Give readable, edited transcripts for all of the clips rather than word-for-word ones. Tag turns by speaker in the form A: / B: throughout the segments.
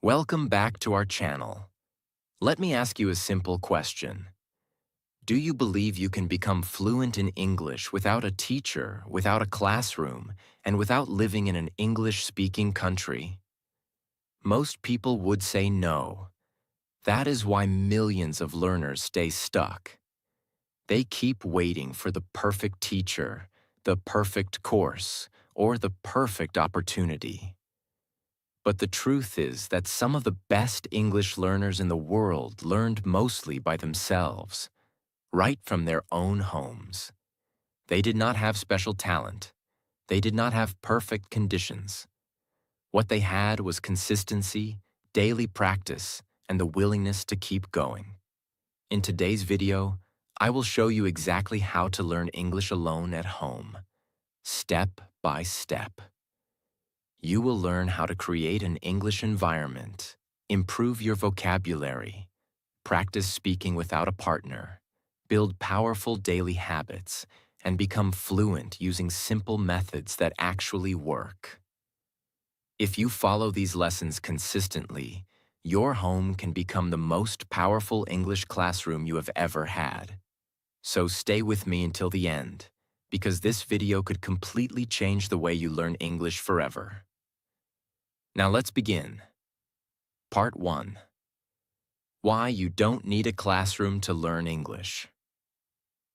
A: Welcome back to our channel. Let me ask you a simple question. Do you believe you can become fluent in English without a teacher, without a classroom, and without living in an English-speaking country? Most people would say no. That is why millions of learners stay stuck. They keep waiting for the perfect teacher, the perfect course, or the perfect opportunity. But the truth is that some of the best English learners in the world learned mostly by themselves, right from their own homes. They did not have special talent. They did not have perfect conditions. What they had was consistency, daily practice, and the willingness to keep going. In today's video, I will show you exactly how to learn English alone at home, step by step. You will learn how to create an English environment, improve your vocabulary, practice speaking without a partner, build powerful daily habits, and become fluent using simple methods that actually work. If you follow these lessons consistently, your home can become the most powerful English classroom you have ever had. So stay with me until the end, because this video could completely change the way you learn English forever. Now let's begin. Part 1. Why you don't need a classroom to learn English.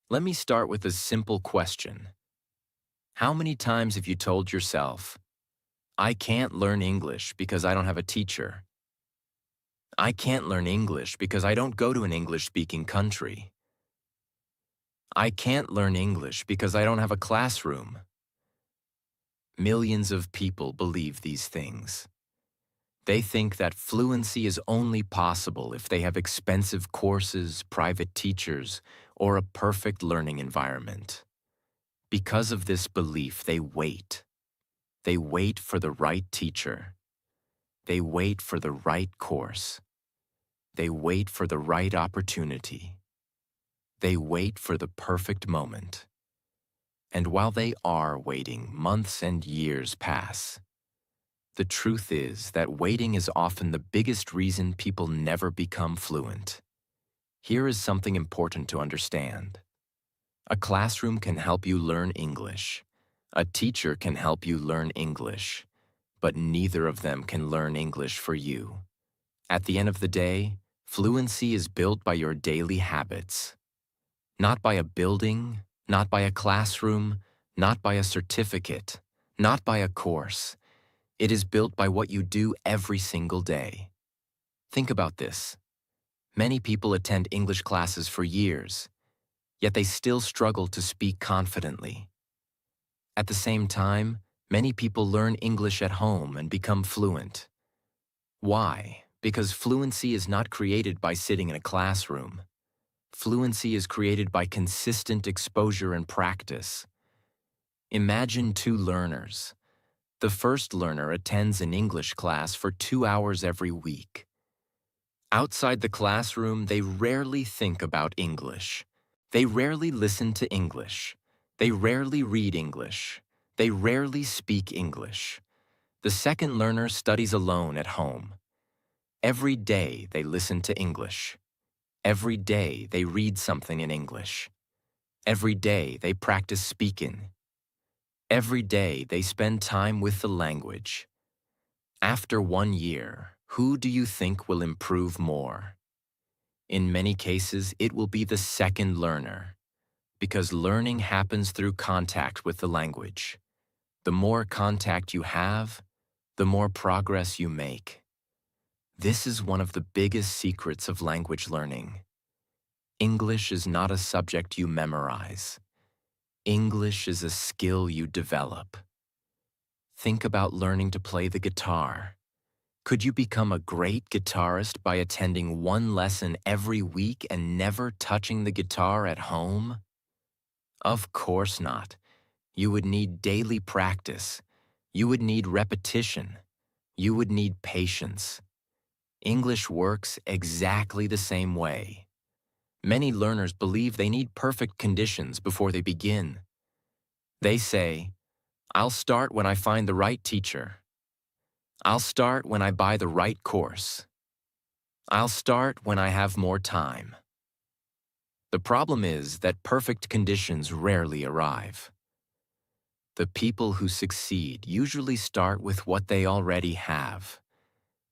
A: Let me start with a simple question. How many times have you told yourself, I can't learn English because I don't have a teacher? I can't learn English because I don't go to an English-speaking country. I can't learn English because I don't have a classroom. Millions of people believe these things. They think that fluency is only possible if they have expensive courses, private teachers, or a perfect learning environment. Because of this belief, they wait. They wait for the right teacher. They wait for the right course. They wait for the right opportunity. They wait for the perfect moment. And while they are waiting, months and years pass. The truth is that waiting is often the biggest reason people never become fluent. Here is something important to understand. A classroom can help you learn English. A teacher can help you learn English. But neither of them can learn English for you. At the end of the day, fluency is built by your daily habits. Not by a building, not by a classroom, not by a certificate, not by a course. It is built by what you do every single day. Think about this. Many people attend English classes for years, yet they still struggle to speak confidently. At the same time, many people learn English at home and become fluent. Why? Because fluency is not created by sitting in a classroom. Fluency is created by consistent exposure and practice. Imagine two learners. The first learner attends an English class for 2 hours every week. Outside the classroom, they rarely think about English. They rarely listen to English. They rarely read English. They rarely speak English. The second learner studies alone at home. Every day they listen to English. Every day they read something in English. Every day they practice speaking. Every day they spend time with the language. After 1 year, who do you think will improve more? In many cases, it will be the second learner, because learning happens through contact with the language. The more contact you have, the more progress you make. This is one of the biggest secrets of language learning. English is not a subject you memorize. English is a skill you develop. Think about learning to play the guitar. Could you become a great guitarist by attending one lesson every week and never touching the guitar at home? Of course not. You would need daily practice. You would need repetition. You would need patience. English works exactly the same way. Many learners believe they need perfect conditions before they begin. They say, I'll start when I find the right teacher. I'll start when I buy the right course. I'll start when I have more time. The problem is that perfect conditions rarely arrive. The people who succeed usually start with what they already have.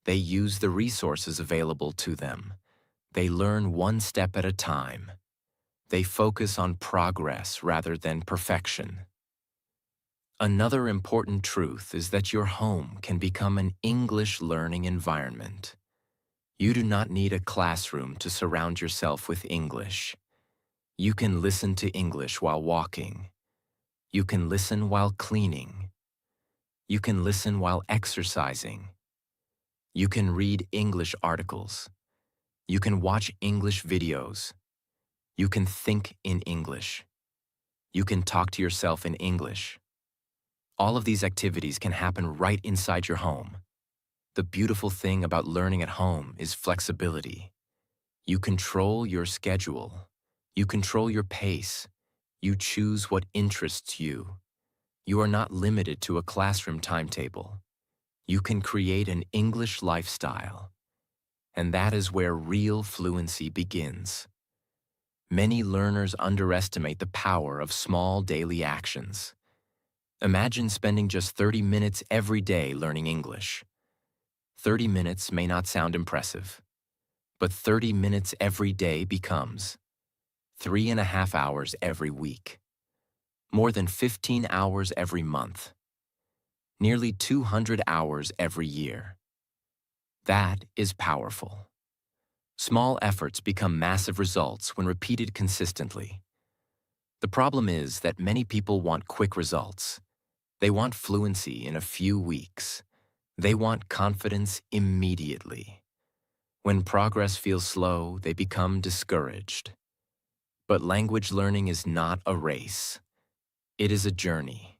A: They use the resources available to them. They learn one step at a time. They focus on progress rather than perfection. Another important truth is that your home can become an English learning environment. You do not need a classroom to surround yourself with English. You can listen to English while walking. You can listen while cleaning. You can listen while exercising. You can read English articles. You can watch English videos. You can think in English. You can talk to yourself in English. All of these activities can happen right inside your home. The beautiful thing about learning at home is flexibility. You control your schedule. You control your pace. You choose what interests you. You are not limited to a classroom timetable. You can create an English lifestyle. And that is where real fluency begins. Many learners underestimate the power of small daily actions. Imagine spending just 30 minutes every day learning English. 30 minutes may not sound impressive, but 30 minutes every day becomes 3.5 hours every week, more than 15 hours every month, nearly 200 hours every year. That is powerful. Small efforts become massive results when repeated consistently. The problem is that many people want quick results. They want fluency in a few weeks. They want confidence immediately. When progress feels slow, they become discouraged. But language learning is not a race. It is a journey.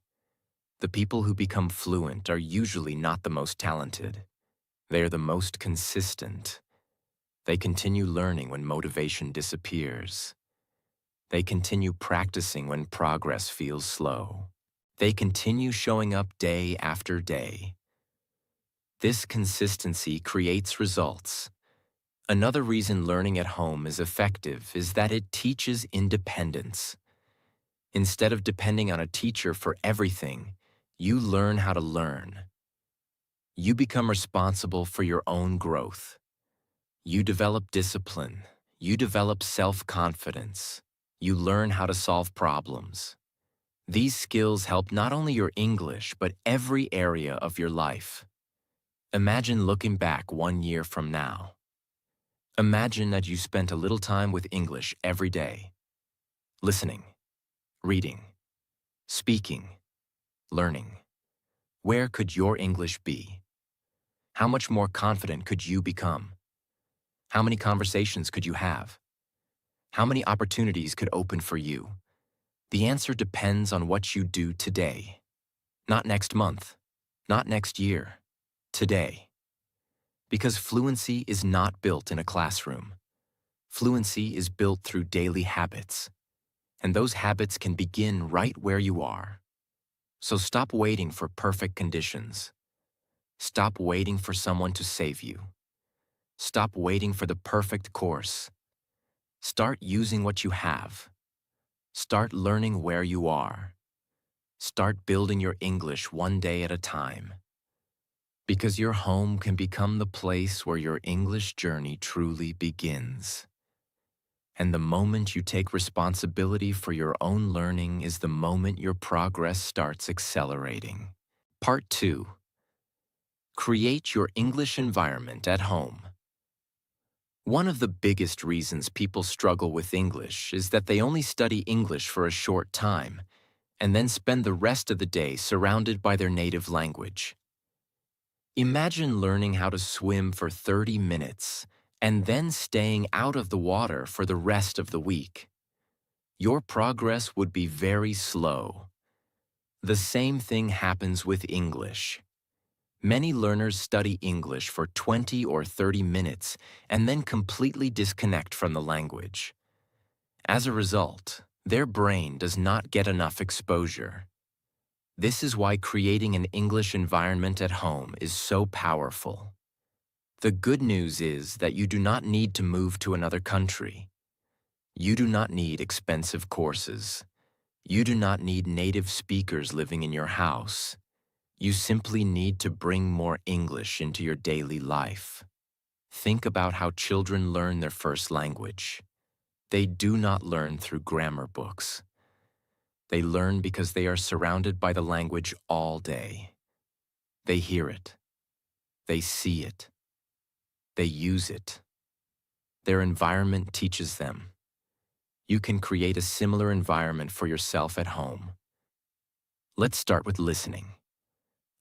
A: The people who become fluent are usually not the most talented. They are the most consistent. They continue learning when motivation disappears. They continue practicing when progress feels slow. They continue showing up day after day. This consistency creates results. Another reason learning at home is effective is that it teaches independence. Instead of depending on a teacher for everything, you learn how to learn. You become responsible for your own growth. You develop discipline. You develop self-confidence. You learn how to solve problems. These skills help not only your English, but every area of your life. Imagine looking back 1 year from now. Imagine that you spent a little time with English every day. Listening, reading, speaking, learning. Where could your English be? How much more confident could you become? How many conversations could you have? How many opportunities could open for you? The answer depends on what you do today. Not next month, not next year, today. Because fluency is not built in a classroom. Fluency is built through daily habits. And those habits can begin right where you are. So stop waiting for perfect conditions. Stop waiting for someone to save you. Stop waiting for the perfect course. Start using what you have. Start learning where you are. Start building your English one day at a time. Because your home can become the place where your English journey truly begins. And the moment you take responsibility for your own learning is the moment your progress starts accelerating. Part 2. Create your English environment at home. One of the biggest reasons people struggle with English is that they only study English for a short time and then spend the rest of the day surrounded by their native language. Imagine learning how to swim for 30 minutes and then staying out of the water for the rest of the week. Your progress would be very slow. The same thing happens with English. Many learners study English for 20 or 30 minutes and then completely disconnect from the language. As a result, their brain does not get enough exposure. This is why creating an English environment at home is so powerful. The good news is that you do not need to move to another country. You do not need expensive courses. You do not need native speakers living in your house. You simply need to bring more English into your daily life. Think about how children learn their first language. They do not learn through grammar books. They learn because they are surrounded by the language all day. They hear it. They see it. They use it. Their environment teaches them. You can create a similar environment for yourself at home. Let's start with listening.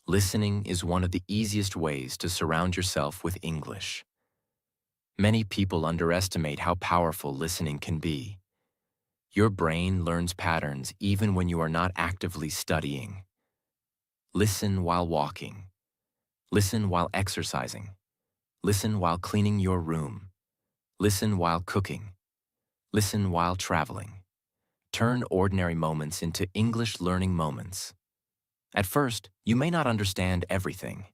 A: Listening is one of the easiest ways to surround yourself with English. Many people underestimate how powerful listening can be. Your brain learns patterns even when you are not actively studying. Listen while walking. Listen while exercising. Listen while cleaning your room. Listen while cooking. Listen while traveling. Turn ordinary moments into English learning moments. At first, you may not understand everything.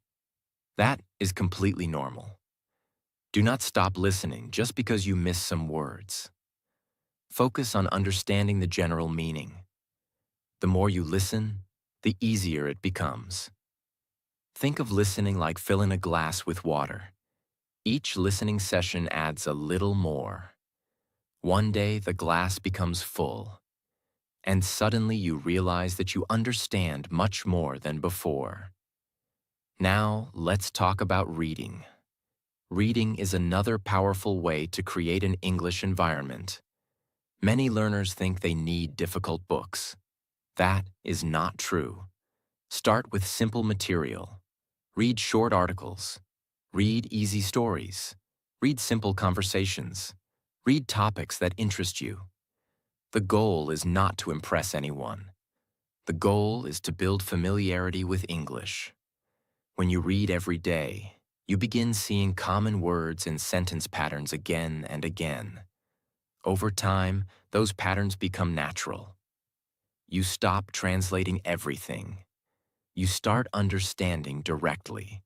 A: That is completely normal. Do not stop listening just because you miss some words. Focus on understanding the general meaning. The more you listen, the easier it becomes. Think of listening like filling a glass with water. Each listening session adds a little more. One day, the glass becomes full, and suddenly you realize that you understand much more than before. Now, let's talk about reading. Reading is another powerful way to create an English environment. Many learners think they need difficult books. That is not true. Start with simple material. Read short articles. Read easy stories. Read simple conversations. Read topics that interest you. The goal is not to impress anyone. The goal is to build familiarity with English. When you read every day, you begin seeing common words and sentence patterns again and again. Over time, those patterns become natural. You stop translating everything. You start understanding directly.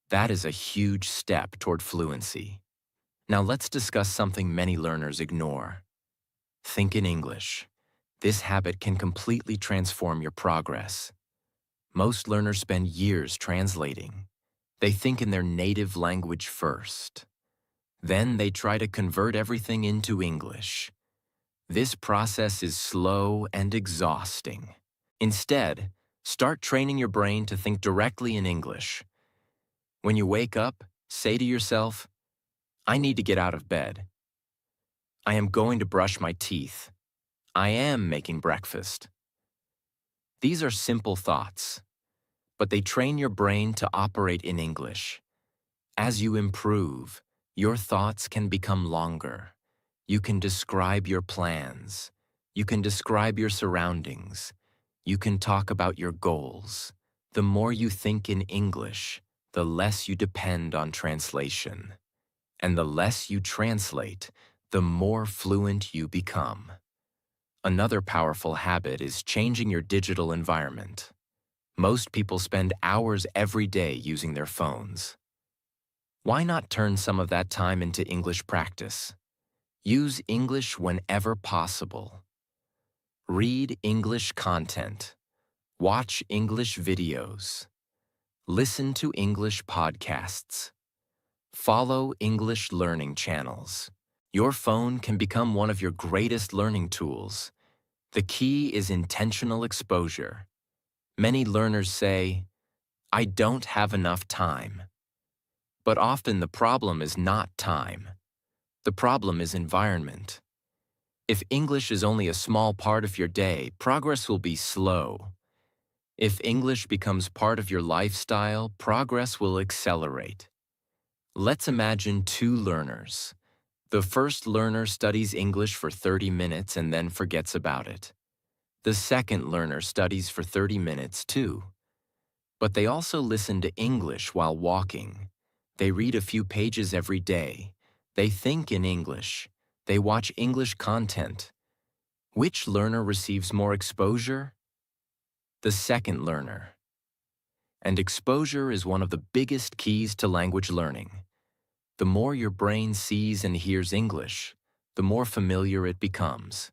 A: That is a huge step toward fluency. Now let's discuss something many learners ignore. Think in English. This habit can completely transform your progress. Most learners spend years translating. They think in their native language first. Then they try to convert everything into English. This process is slow and exhausting. Instead, start training your brain to think directly in English. When you wake up, say to yourself, I need to get out of bed. I am going to brush my teeth. I am making breakfast. These are simple thoughts, but they train your brain to operate in English. As you improve, your thoughts can become longer. You can describe your plans. You can describe your surroundings. You can talk about your goals. The more you think in English, the less you depend on translation. And the less you translate, the more fluent you become. Another powerful habit is changing your digital environment. Most people spend hours every day using their phones. Why not turn some of that time into English practice? Use English whenever possible. Read English content. Watch English videos. Listen to English podcasts. Follow English learning channels. Your phone can become one of your greatest learning tools. The key is intentional exposure. Many learners say, I don't have enough time. But often the problem is not time. The problem is environment. If English is only a small part of your day, progress will be slow. If English becomes part of your lifestyle, progress will accelerate. Let's imagine two learners. The first learner studies English for 30 minutes and then forgets about it. The second learner studies for 30 minutes too. But they also listen to English while walking. They read a few pages every day. They think in English. They watch English content. Which learner receives more exposure? the second learner. And exposure is one of the biggest keys to language learning. The more your brain sees and hears English, the more familiar it becomes.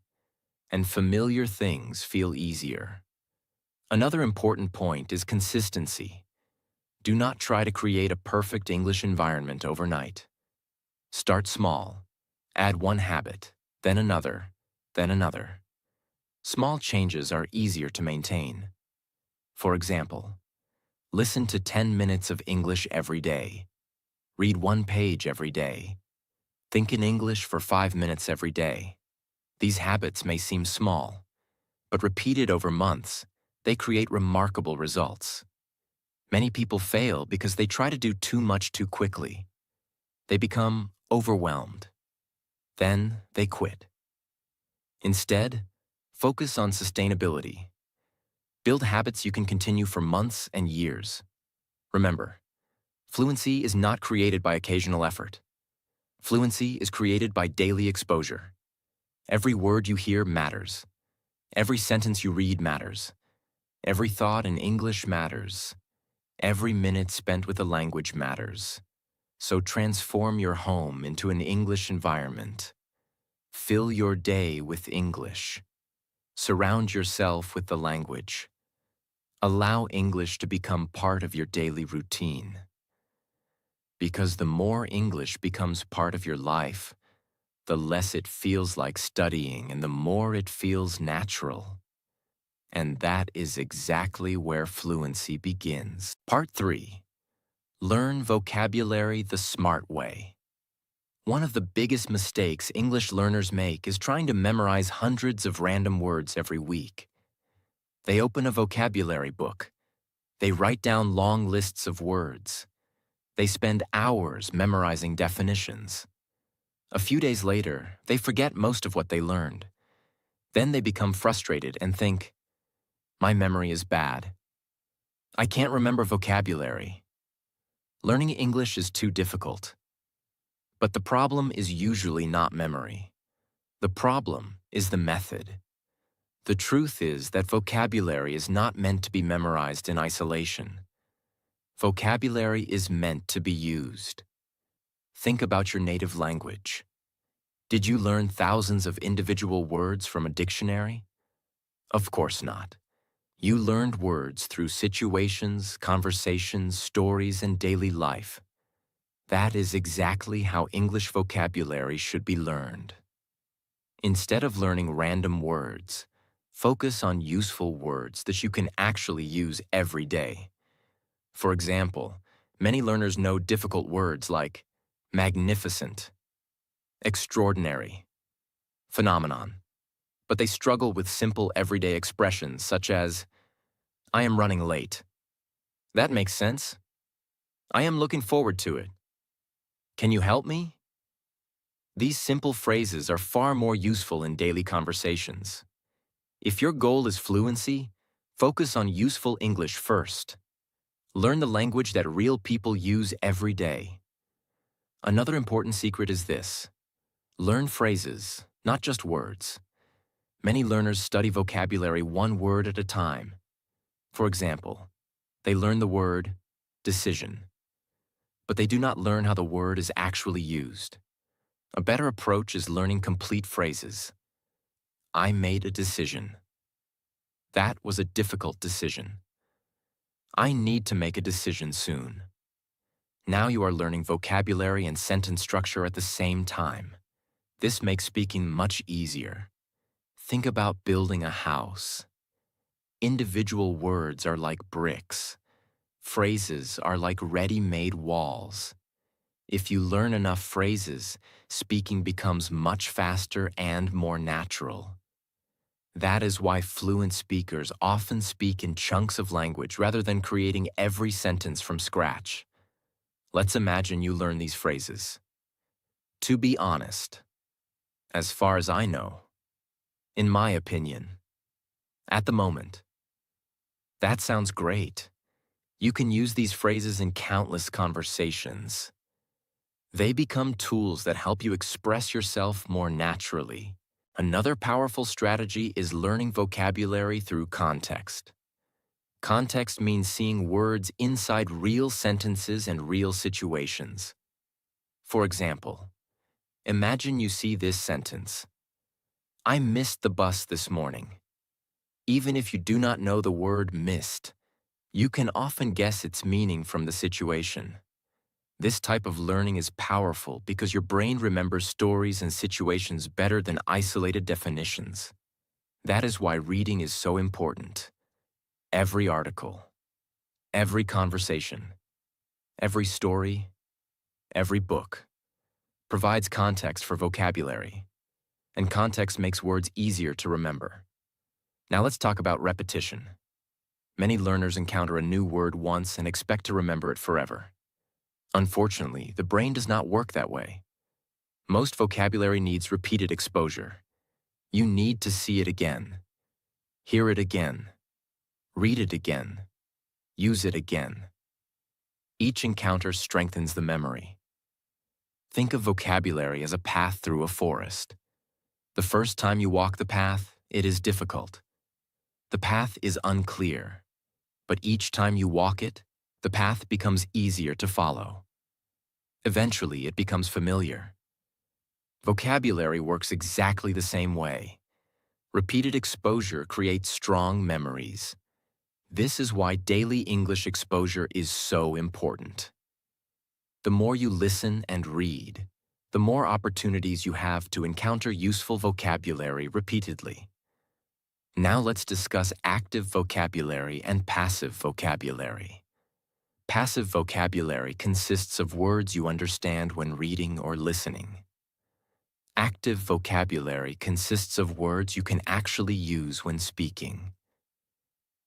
A: And familiar things feel easier. Another important point is consistency. Do not try to create a perfect English environment overnight. Start small. Add one habit, then another, then another. Small changes are easier to maintain. For example, listen to 10 minutes of English every day. Read one page every day. Think in English for 5 minutes every day. These habits may seem small, but repeated over months, they create remarkable results. Many people fail because they try to do too much too quickly. They become overwhelmed. Then they quit. Instead, focus on sustainability. Build habits you can continue for months and years. Remember, fluency is not created by occasional effort. Fluency is created by daily exposure. Every word you hear matters. Every sentence you read matters. Every thought in English matters. Every minute spent with the language matters. So transform your home into an English environment. Fill your day with English. Surround yourself with the language. Allow English to become part of your daily routine. Because the more English becomes part of your life, the less it feels like studying and the more it feels natural. And that is exactly where fluency begins. Part 3. Learn vocabulary the smart way. One of the biggest mistakes English learners make is trying to memorize hundreds of random words every week. They open a vocabulary book. They write down long lists of words. They spend hours memorizing definitions. A few days later, they forget most of what they learned. Then they become frustrated and think, "My memory is bad. I can't remember vocabulary. Learning English is too difficult." But the problem is usually not memory. The problem is the method. The truth is that vocabulary is not meant to be memorized in isolation. Vocabulary is meant to be used. Think about your native language. Did you learn thousands of individual words from a dictionary? Of course not. You learned words through situations, conversations, stories, and daily life. That is exactly how English vocabulary should be learned. Instead of learning random words, focus on useful words that you can actually use every day. For example, many learners know difficult words like magnificent, extraordinary, phenomenon, but they struggle with simple everyday expressions such as, "I am running late." That makes sense. "I am looking forward to it." "Can you help me?" These simple phrases are far more useful in daily conversations. If your goal is fluency, focus on useful English first. Learn the language that real people use every day. Another important secret is this: learn phrases, not just words. Many learners study vocabulary one word at a time. For example, they learn the word decision, but they do not learn how the word is actually used. A better approach is learning complete phrases. I made a decision. That was a difficult decision. I need to make a decision soon. Now you are learning vocabulary and sentence structure at the same time. This makes speaking much easier. Think about building a house. Individual words are like bricks. Phrases are like ready-made walls. If you learn enough phrases, speaking becomes much faster and more natural. That is why fluent speakers often speak in chunks of language rather than creating every sentence from scratch. Let's imagine you learn these phrases. To be honest. As far as I know. In my opinion. At the moment. That sounds great. You can use these phrases in countless conversations. They become tools that help you express yourself more naturally. Another powerful strategy is learning vocabulary through context. Context means seeing words inside real sentences and real situations. For example, imagine you see this sentence: I missed the bus this morning. Even if you do not know the word missed, you can often guess its meaning from the situation. This type of learning is powerful because your brain remembers stories and situations better than isolated definitions. That is why reading is so important. Every article, every conversation, every story, every book provides context for vocabulary, and context makes words easier to remember. Now let's talk about repetition. Many learners encounter a new word once and expect to remember it forever. Unfortunately, the brain does not work that way. Most vocabulary needs repeated exposure. You need to see it again, hear it again, read it again, use it again. Each encounter strengthens the memory. Think of vocabulary as a path through a forest. The first time you walk the path, it is difficult. The path is unclear, but each time you walk it, the path becomes easier to follow. Eventually, it becomes familiar. Vocabulary works exactly the same way. Repeated exposure creates strong memories. This is why daily English exposure is so important. The more you listen and read, the more opportunities you have to encounter useful vocabulary repeatedly. Now let's discuss active vocabulary and passive vocabulary. Passive vocabulary consists of words you understand when reading or listening. Active vocabulary consists of words you can actually use when speaking.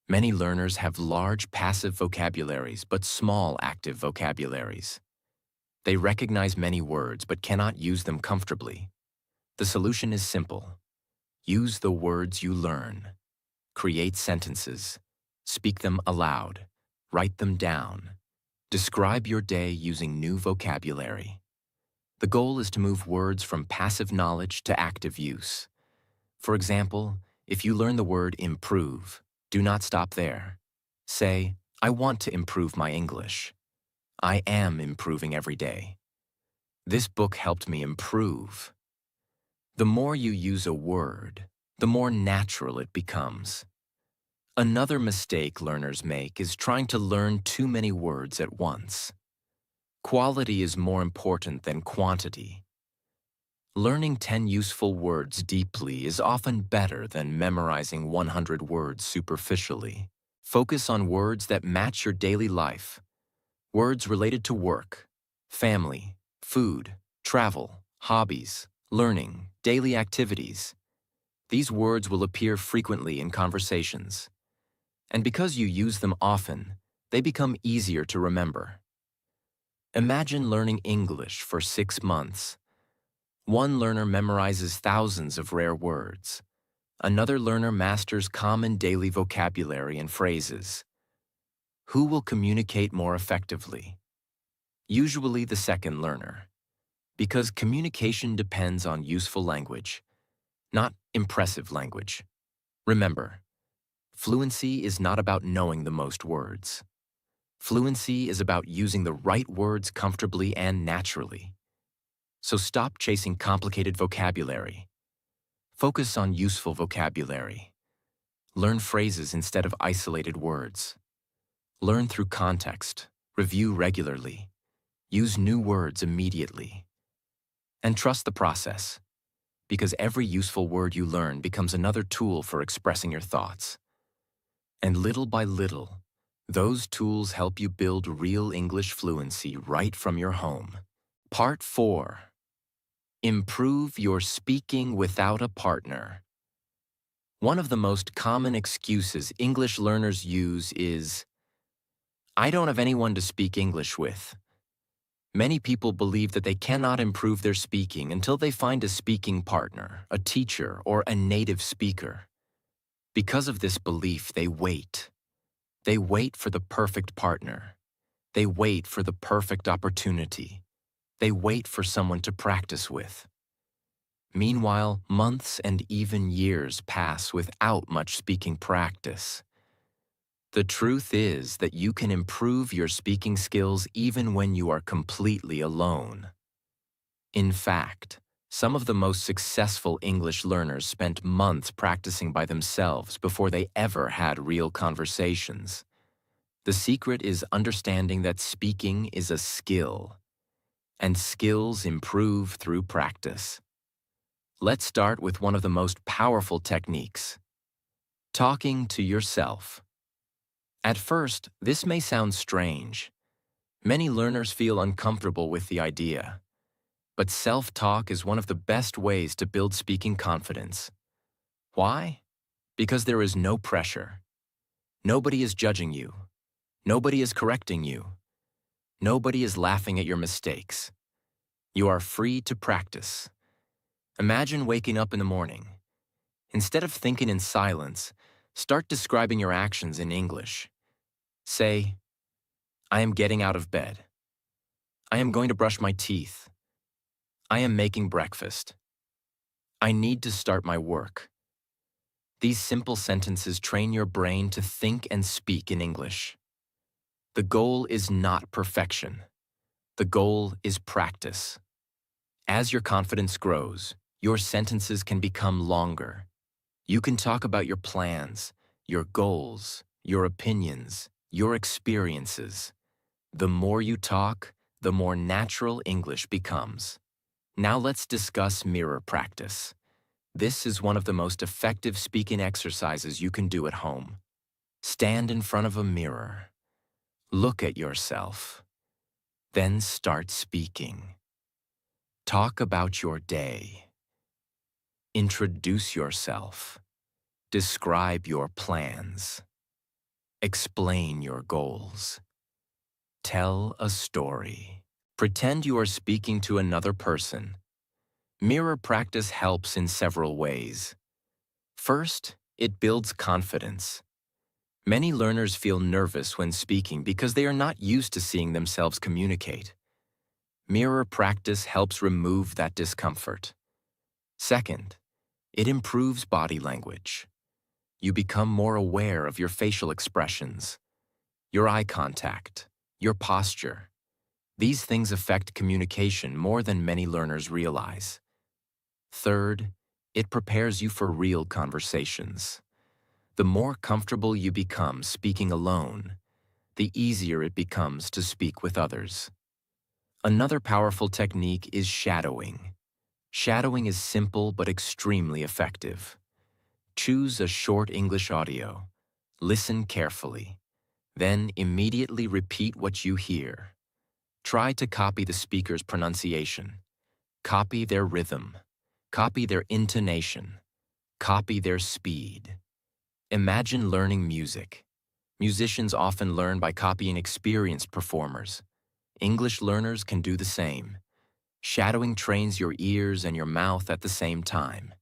A: Many learners have large passive vocabularies but small active vocabularies. They recognize many words but cannot use them comfortably. The solution is simple. Use the words you learn. Create sentences. Speak them aloud. Write them down. Describe your day using new vocabulary. The goal is to move words from passive knowledge to active use. For example, if you learn the word improve, do not stop there. Say, I want to improve my English. I am improving every day. This book helped me improve. The more you use a word, the more natural it becomes. Another mistake learners make is trying to learn too many words at once. Quality is more important than quantity. Learning 10 useful words deeply is often better than memorizing 100 words superficially. Focus on words that match your daily life. Words related to work, family, food, travel, hobbies, learning, daily activities. These words will appear frequently in conversations. And because you use them often, they become easier to remember. Imagine learning English for 6 months. One learner memorizes thousands of rare words. Another learner masters common daily vocabulary and phrases. Who will communicate more effectively? Usually the second learner, because communication depends on useful language, not impressive language. Remember, fluency is not about knowing the most words. Fluency is about using the right words comfortably and naturally. So stop chasing complicated vocabulary. Focus on useful vocabulary. Learn phrases instead of isolated words. Learn through context. Review regularly. Use new words immediately. And trust the process, because every useful word you learn becomes another tool for expressing your thoughts. And little by little, those tools help you build real English fluency right from your home. Part 4. Improve your speaking without a partner. One of the most common excuses English learners use is, I don't have anyone to speak English with. Many people believe that they cannot improve their speaking until they find a speaking partner, a teacher, or a native speaker. Because of this belief, they wait. They wait for the perfect partner. They wait for the perfect opportunity. They wait for someone to practice with. Meanwhile, months and even years pass without much speaking practice. The truth is that you can improve your speaking skills even when you are completely alone. In fact, some of the most successful English learners spent months practicing by themselves before they ever had real conversations. The secret is understanding that speaking is a skill, and skills improve through practice. Let's start with one of the most powerful techniques: talking to yourself. At first, this may sound strange. Many learners feel uncomfortable with the idea. But self-talk is one of the best ways to build speaking confidence. Why? Because there is no pressure. Nobody is judging you. Nobody is correcting you. Nobody is laughing at your mistakes. You are free to practice. Imagine waking up in the morning. Instead of thinking in silence, start describing your actions in English. Say, I am getting out of bed. I am going to brush my teeth. I am making breakfast. I need to start my work. These simple sentences train your brain to think and speak in English. The goal is not perfection. The goal is practice. As your confidence grows, your sentences can become longer. You can talk about your plans, your goals, your opinions, your experiences. The more you talk, the more natural English becomes. Now let's discuss mirror practice. This is one of the most effective speaking exercises you can do at home. Stand in front of a mirror. Look at yourself. Then start speaking. Talk about your day. Introduce yourself. Describe your plans. Explain your goals. Tell a story. Pretend you are speaking to another person. Mirror practice helps in several ways. First, it builds confidence. Many learners feel nervous when speaking because they are not used to seeing themselves communicate. Mirror practice helps remove that discomfort. Second, it improves body language. You become more aware of your facial expressions, your eye contact, your posture. These things affect communication more than many learners realize. Third, it prepares you for real conversations. The more comfortable you become speaking alone, the easier it becomes to speak with others. Another powerful technique is shadowing. Shadowing is simple but extremely effective. Choose a short English audio. Listen carefully. Then immediately repeat what you hear. Try to copy the speaker's pronunciation. Copy their rhythm. Copy their intonation. Copy their speed. Imagine learning music. Musicians often learn by copying experienced performers. English learners can do the same. Shadowing trains your ears and your mouth at the same time.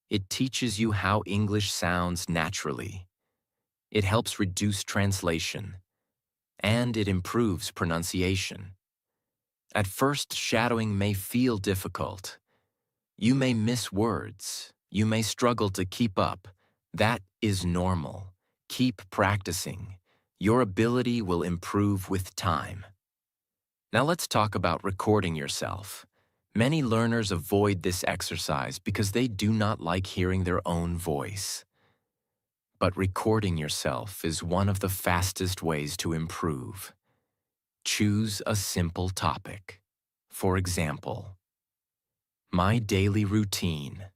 A: It teaches you how English sounds naturally. It helps reduce translation. And it improves pronunciation. At first, shadowing may feel difficult. You may miss words. You may struggle to keep up. That is normal. Keep practicing. Your ability will improve with time. Now let's talk about recording yourself. Many learners avoid this exercise because they do not like hearing their own voice. But recording yourself is one of the fastest ways to improve. Choose a simple topic. For example, my daily routine,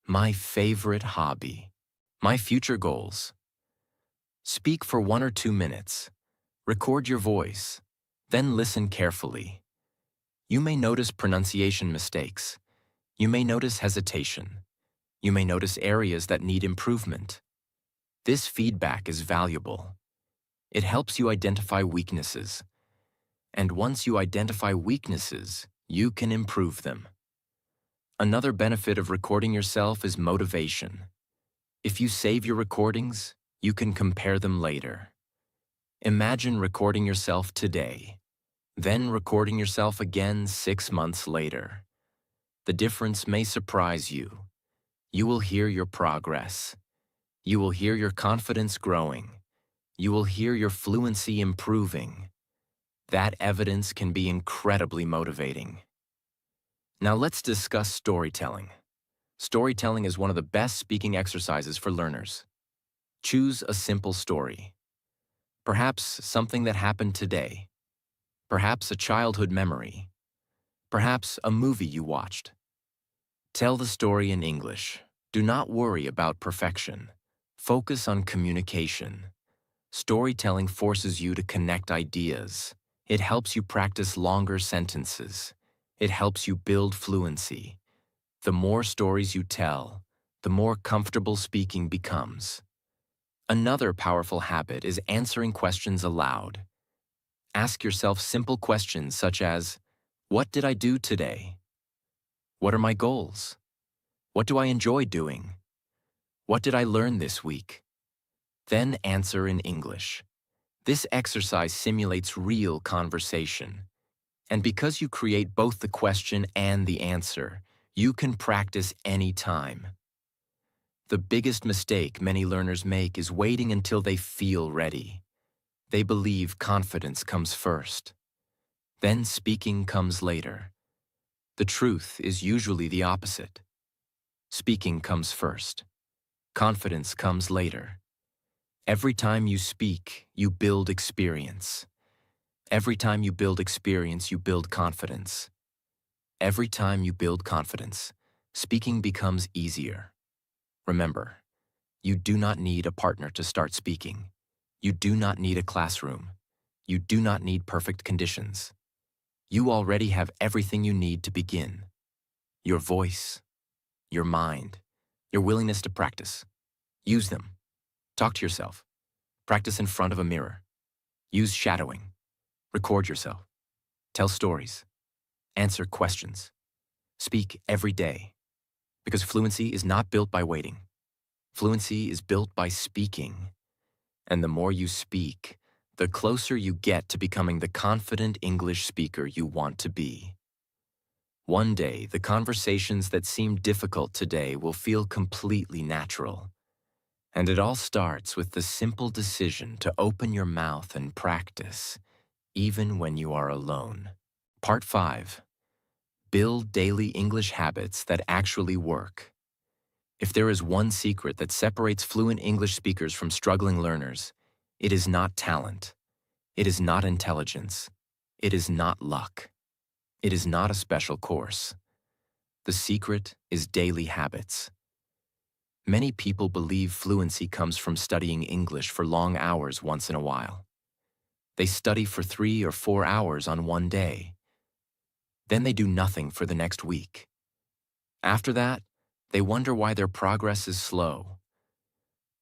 A: my favorite hobby, my future goals. Speak for 1 or 2 minutes. Record your voice, then listen carefully. You may notice pronunciation mistakes. You may notice hesitation. You may notice areas that need improvement. This feedback is valuable. It helps you identify weaknesses. And once you identify weaknesses, you can improve them. Another benefit of recording yourself is motivation. If you save your recordings, you can compare them later. Imagine recording yourself today, then recording yourself again 6 months later. The difference may surprise you. You will hear your progress. You will hear your confidence growing. You will hear your fluency improving. That evidence can be incredibly motivating. Now let's discuss storytelling. Storytelling is one of the best speaking exercises for learners. Choose a simple story. Perhaps something that happened today. Perhaps a childhood memory. Perhaps a movie you watched. Tell the story in English. Do not worry about perfection. Focus on communication. Storytelling forces you to connect ideas. It helps you practice longer sentences. It helps you build fluency. The more stories you tell, the more comfortable speaking becomes. Another powerful habit is answering questions aloud. Ask yourself simple questions such as, what did I do today? What are my goals? What do I enjoy doing? What did I learn this week? Then answer in English. This exercise simulates real conversation. And because you create both the question and the answer, you can practice anytime. The biggest mistake many learners make is waiting until they feel ready. They believe confidence comes first. Then speaking comes later. The truth is usually the opposite. Speaking comes first. Confidence comes later. Every time you speak, you build experience. Every time you build experience, you build confidence. Every time you build confidence, speaking becomes easier. Remember, you do not need a partner to start speaking. You do not need a classroom. You do not need perfect conditions. You already have everything you need to begin. Your voice, your mind, your willingness to practice. Use them. Talk to yourself. Practice in front of a mirror. Use shadowing. Record yourself. Tell stories. Answer questions. Speak every day. Because fluency is not built by waiting. Fluency is built by speaking. And the more you speak, the closer you get to becoming the confident English speaker you want to be. One day, the conversations that seem difficult today will feel completely natural. And it all starts with the simple decision to open your mouth and practice, even when you are alone. Part 5. Build daily English habits that actually work. If there is one secret that separates fluent English speakers from struggling learners, it is not talent. It is not intelligence. It is not luck. It is not a special course. The secret is daily habits. Many people believe fluency comes from studying English for long hours once in a while. They study for 3 or 4 hours on one day. Then they do nothing for the next week. After that, they wonder why their progress is slow.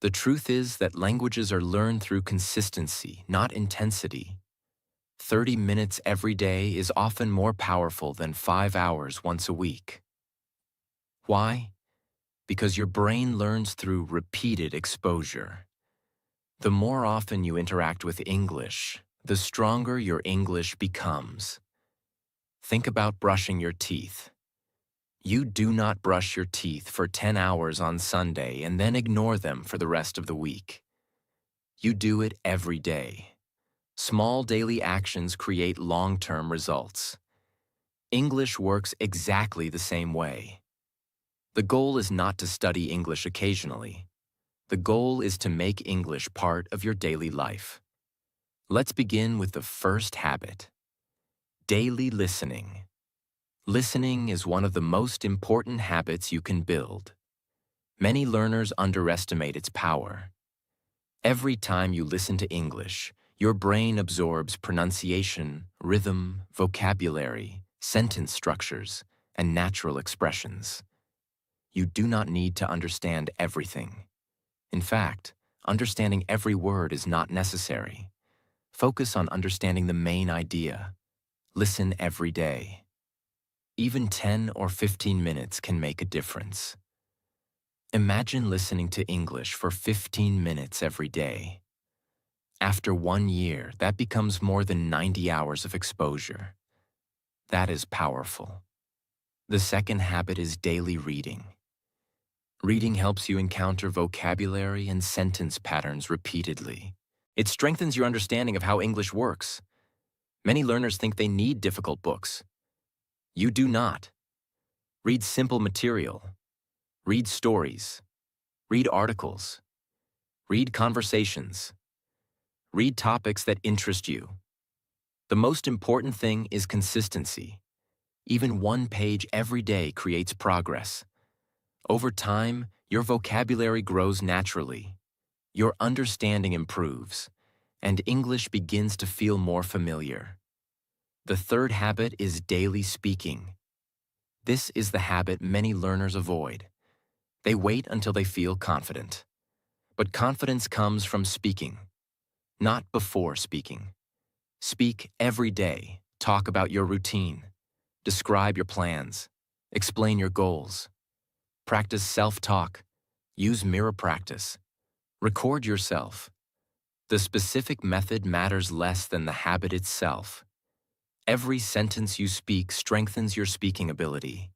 A: The truth is that languages are learned through consistency, not intensity. 30 minutes every day is often more powerful than 5 hours once a week. Why? Because your brain learns through repeated exposure. The more often you interact with English, the stronger your English becomes. Think about brushing your teeth. You do not brush your teeth for 10 hours on Sunday and then ignore them for the rest of the week. You do it every day. Small daily actions create long-term results. English works exactly the same way. The goal is not to study English occasionally. The goal is to make English part of your daily life. Let's begin with the first habit. Daily listening. Listening is one of the most important habits you can build. Many learners underestimate its power. Every time you listen to English, your brain absorbs pronunciation, rhythm, vocabulary, sentence structures, and natural expressions. You do not need to understand everything. In fact, understanding every word is not necessary. Focus on understanding the main idea. Listen every day. Even 10 or 15 minutes can make a difference. Imagine listening to English for 15 minutes every day. After 1 year, that becomes more than 90 hours of exposure. That is powerful. The second habit is daily reading. Reading helps you encounter vocabulary and sentence patterns repeatedly. It strengthens your understanding of how English works. Many learners think they need difficult books. You do not. Read simple material. Read stories. Read articles. Read conversations. Read topics that interest you. The most important thing is consistency. Even one page every day creates progress. Over time, your vocabulary grows naturally. Your understanding improves, and English begins to feel more familiar. The third habit is daily speaking. This is the habit many learners avoid. They wait until they feel confident. But confidence comes from speaking, not before speaking. Speak every day. Talk about your routine. Describe your plans. Explain your goals. Practice self-talk. Use mirror practice. Record yourself. The specific method matters less than the habit itself. Every sentence you speak strengthens your speaking ability.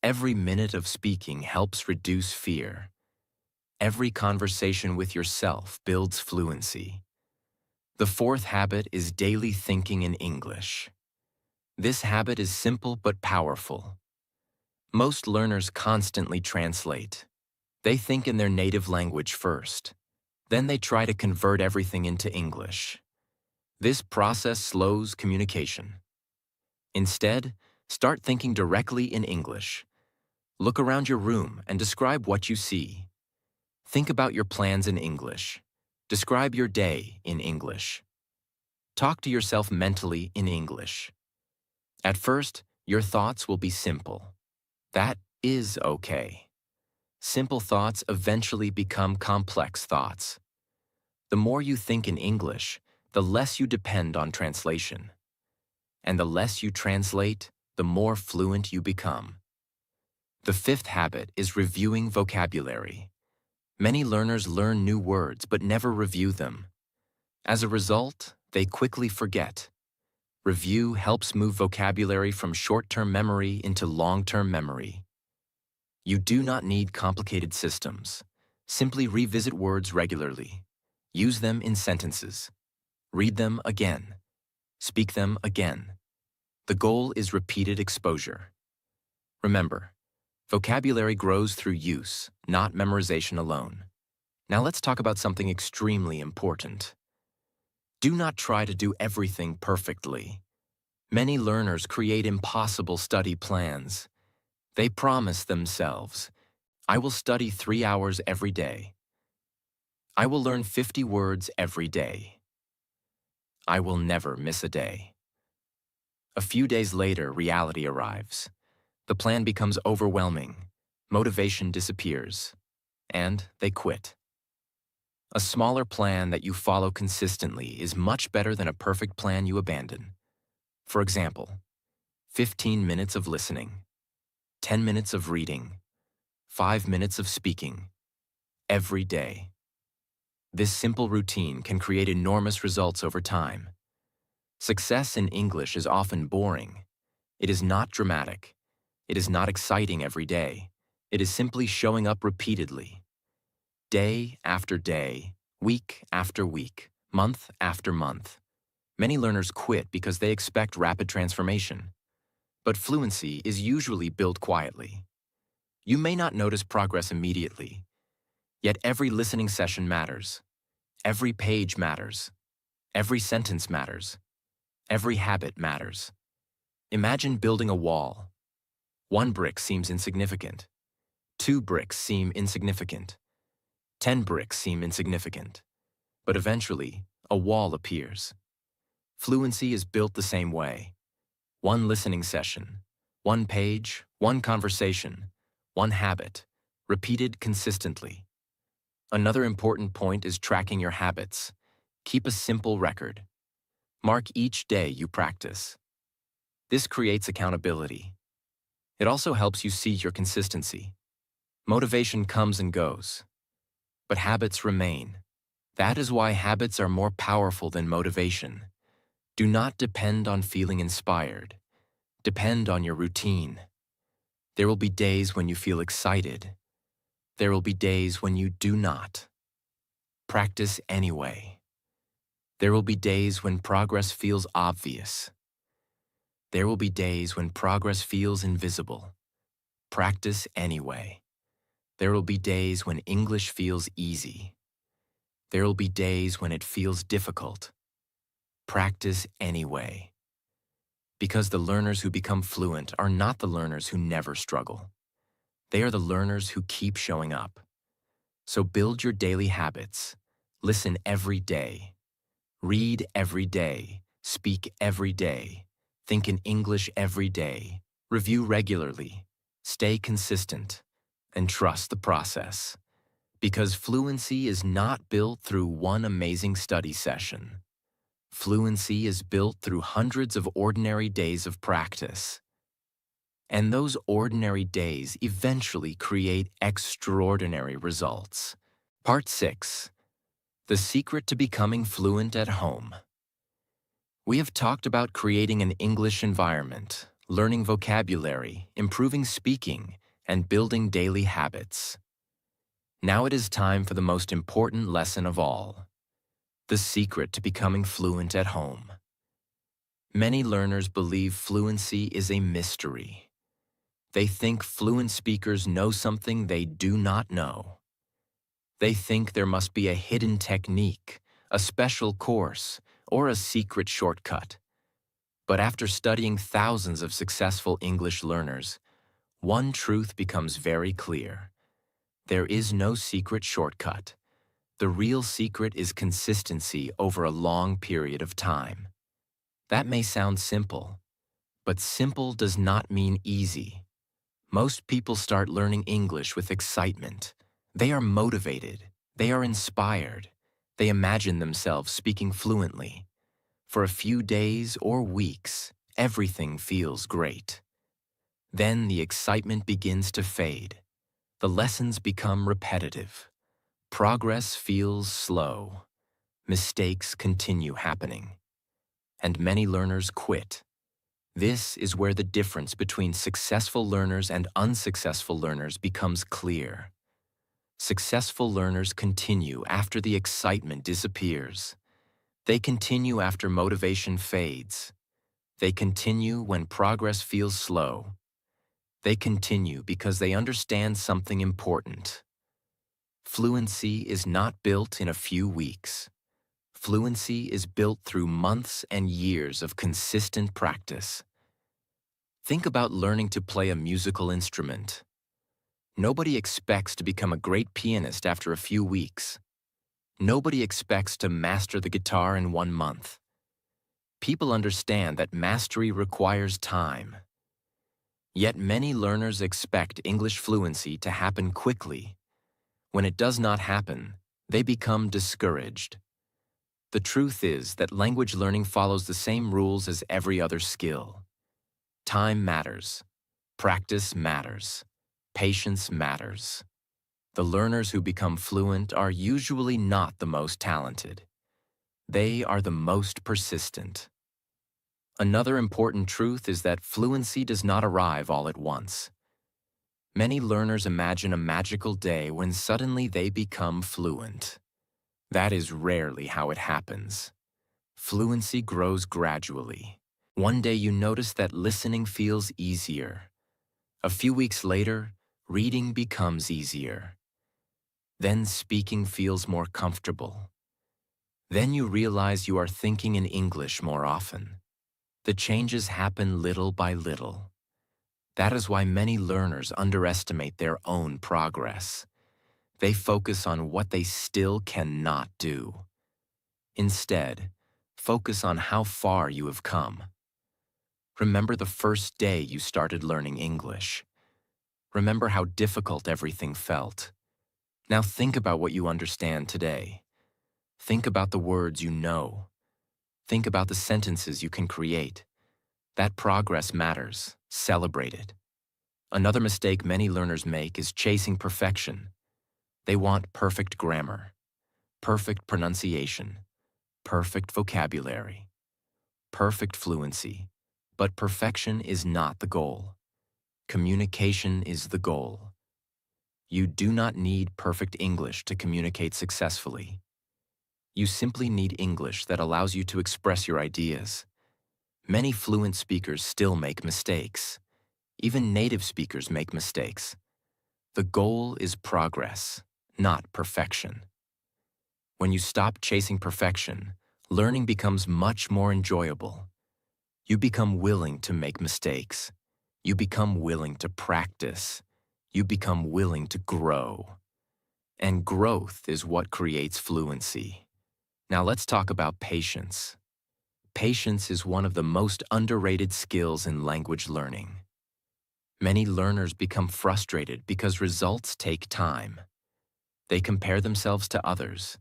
A: Every minute of speaking helps reduce fear. Every conversation with yourself builds fluency. The fourth habit is daily thinking in English. This habit is simple but powerful. Most learners constantly translate. They think in their native language first. Then they try to convert everything into English. This process slows communication. Instead, start thinking directly in English. Look around your room and describe what you see. Think about your plans in English. Describe your day in English. Talk to yourself mentally in English. At first, your thoughts will be simple. That is okay. Simple thoughts eventually become complex thoughts. The more you think in English, the less you depend on translation. And the less you translate, the more fluent you become. The fifth habit is reviewing vocabulary. Many learners learn new words but never review them. As a result, they quickly forget. Review helps move vocabulary from short-term memory into long-term memory. You do not need complicated systems. Simply revisit words regularly. Use them in sentences. Read them again. Speak them again. The goal is repeated exposure. Remember, vocabulary grows through use, not memorization alone. Now let's talk about something extremely important. Do not try to do everything perfectly. Many learners create impossible study plans. They promise themselves, I will study 3 hours every day. I will learn 50 words every day. I will never miss a day. A few days later, reality arrives. The plan becomes overwhelming. Motivation disappears. And they quit. A smaller plan that you follow consistently is much better than a perfect plan you abandon. For example, 15 minutes of listening, 10 minutes of reading, 5 minutes of speaking, every day. This simple routine can create enormous results over time. Success in English is often boring. It is not dramatic. It is not exciting every day. It is simply showing up repeatedly. Day after day, week after week, month after month. Many learners quit because they expect rapid transformation. But fluency is usually built quietly. You may not notice progress immediately, yet every listening session matters. Every page matters. Every sentence matters. Every habit matters. Imagine building a wall. 1 brick seems insignificant. 2 bricks seem insignificant. 10 bricks seem insignificant. But eventually, a wall appears. Fluency is built the same way. 1 listening session, 1 page, 1 conversation, 1 habit, repeated consistently. Another important point is tracking your habits. Keep a simple record. Mark each day you practice. This creates accountability. It also helps you see your consistency. Motivation comes and goes, but habits remain. That is why habits are more powerful than motivation. Do not depend on feeling inspired. Depend on your routine. There will be days when you feel excited. There will be days when you do not. Practice anyway. There will be days when progress feels obvious. There will be days when progress feels invisible. Practice anyway. There will be days when English feels easy. There will be days when it feels difficult. Practice anyway. Because the learners who become fluent are not the learners who never struggle. They are the learners who keep showing up. So build your daily habits. Listen every day. Read every day. Speak every day. Think in English every day. Review regularly. Stay consistent. And trust the process. Because fluency is not built through one amazing study session. Fluency is built through hundreds of ordinary days of practice. And those ordinary days eventually create extraordinary results. Part 6. The secret to becoming fluent at home. We have talked about creating an English environment, learning vocabulary, improving speaking, and building daily habits. Now it is time for the most important lesson of all. The secret to becoming fluent at home. Many learners believe fluency is a mystery. They think fluent speakers know something they do not know. They think there must be a hidden technique, a special course, or a secret shortcut. But after studying thousands of successful English learners, one truth becomes very clear. There is no secret shortcut. The real secret is consistency over a long period of time. That may sound simple, but simple does not mean easy. Most people start learning English with excitement. They are motivated. They are inspired. They imagine themselves speaking fluently. For a few days or weeks, everything feels great. Then the excitement begins to fade. The lessons become repetitive. Progress feels slow. Mistakes continue happening. And many learners quit. This is where the difference between successful learners and unsuccessful learners becomes clear. Successful learners continue after the excitement disappears. They continue after motivation fades. They continue when progress feels slow. They continue because they understand something important. Fluency is not built in a few weeks. Fluency is built through months and years of consistent practice. Think about learning to play a musical instrument. Nobody expects to become a great pianist after a few weeks. Nobody expects to master the guitar in 1 month. People understand that mastery requires time. Yet many learners expect English fluency to happen quickly. When it does not happen, they become discouraged. The truth is that language learning follows the same rules as every other skill. Time matters. Practice matters. Patience matters. The learners who become fluent are usually not the most talented. They are the most persistent. Another important truth is that fluency does not arrive all at once. Many learners imagine a magical day when suddenly they become fluent. That is rarely how it happens. Fluency grows gradually. One day you notice that listening feels easier. A few weeks later, reading becomes easier. Then speaking feels more comfortable. Then you realize you are thinking in English more often. The changes happen little by little. That is why many learners underestimate their own progress. They focus on what they still cannot do. Instead, focus on how far you have come. Remember the first day you started learning English. Remember how difficult everything felt. Now think about what you understand today. Think about the words you know. Think about the sentences you can create. That progress matters. Celebrate it. Another mistake many learners make is chasing perfection. They want perfect grammar, perfect pronunciation, perfect vocabulary, perfect fluency. But perfection is not the goal. Communication is the goal. You do not need perfect English to communicate successfully. You simply need English that allows you to express your ideas. Many fluent speakers still make mistakes. Even native speakers make mistakes. The goal is progress, not perfection. When you stop chasing perfection, learning becomes much more enjoyable. You become willing to make mistakes. You become willing to practice. You become willing to grow. And growth is what creates fluency. Now let's talk about patience. Patience is one of the most underrated skills in language learning. Many learners become frustrated because results take time. They compare themselves to others.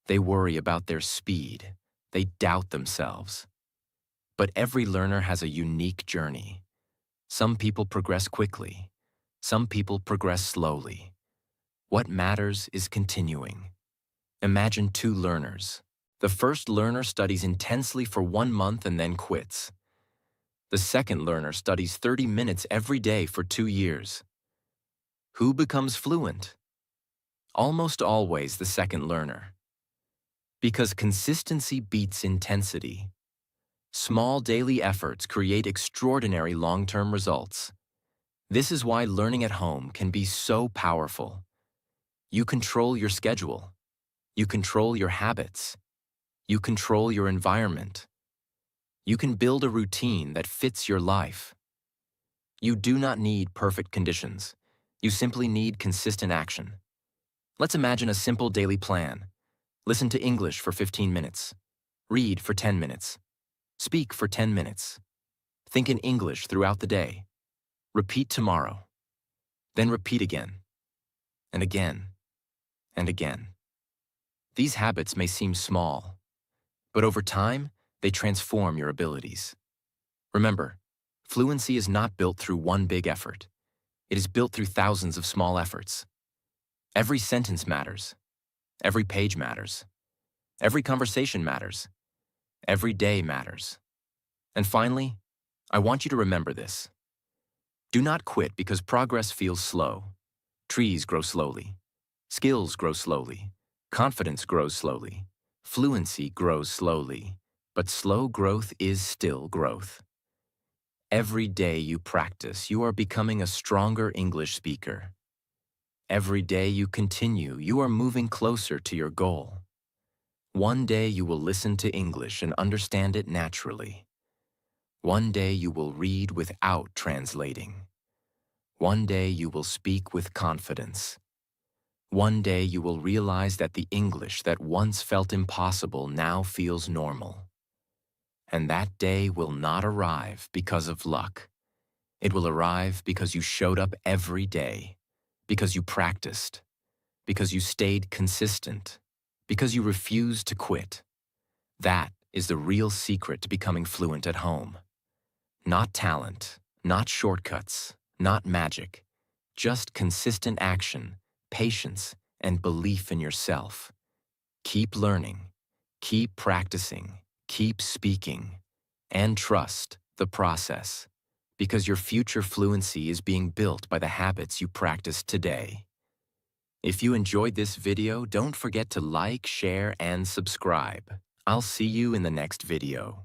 A: They worry about their speed. They doubt themselves. But every learner has a unique journey. Some people progress quickly. Some people progress slowly. What matters is continuing. Imagine two learners. The first learner studies intensely for 1 month and then quits. The second learner studies 30 minutes every day for 2 years. Who becomes fluent? Almost always the second learner. Because consistency beats intensity. Small daily efforts create extraordinary long-term results. This is why learning at home can be so powerful. You control your schedule. You control your habits. You control your environment. You can build a routine that fits your life. You do not need perfect conditions. You simply need consistent action. Let's imagine a simple daily plan. Listen to English for 15 minutes. Read for 10 minutes. Speak for 10 minutes. Think in English throughout the day. Repeat tomorrow. Then repeat again. And again. And again. These habits may seem small, but over time, they transform your abilities. Remember, fluency is not built through one big effort. It is built through thousands of small efforts. Every sentence matters. Every page matters. Every conversation matters. Every day matters. And finally, I want you to remember this. Do not quit because progress feels slow. Trees grow slowly. Skills grow slowly. Confidence grows slowly. Fluency grows slowly. But slow growth is still growth. Every day you practice, you are becoming a stronger English speaker. Every day you continue, you are moving closer to your goal. One day you will listen to English and understand it naturally. One day you will read without translating. One day you will speak with confidence. One day you will realize that the English that once felt impossible now feels normal. And that day will not arrive because of luck. It will arrive because you showed up every day, because you practiced, because you stayed consistent, because you refused to quit. That is the real secret to becoming fluent at home. Not talent, not shortcuts, not magic, just consistent action, patience, and belief in yourself. Keep learning, keep practicing, keep speaking, and trust the process, because your future fluency is being built by the habits you practice today. If you enjoyed this video, don't forget to like, share, and subscribe. I'll see you in the next video.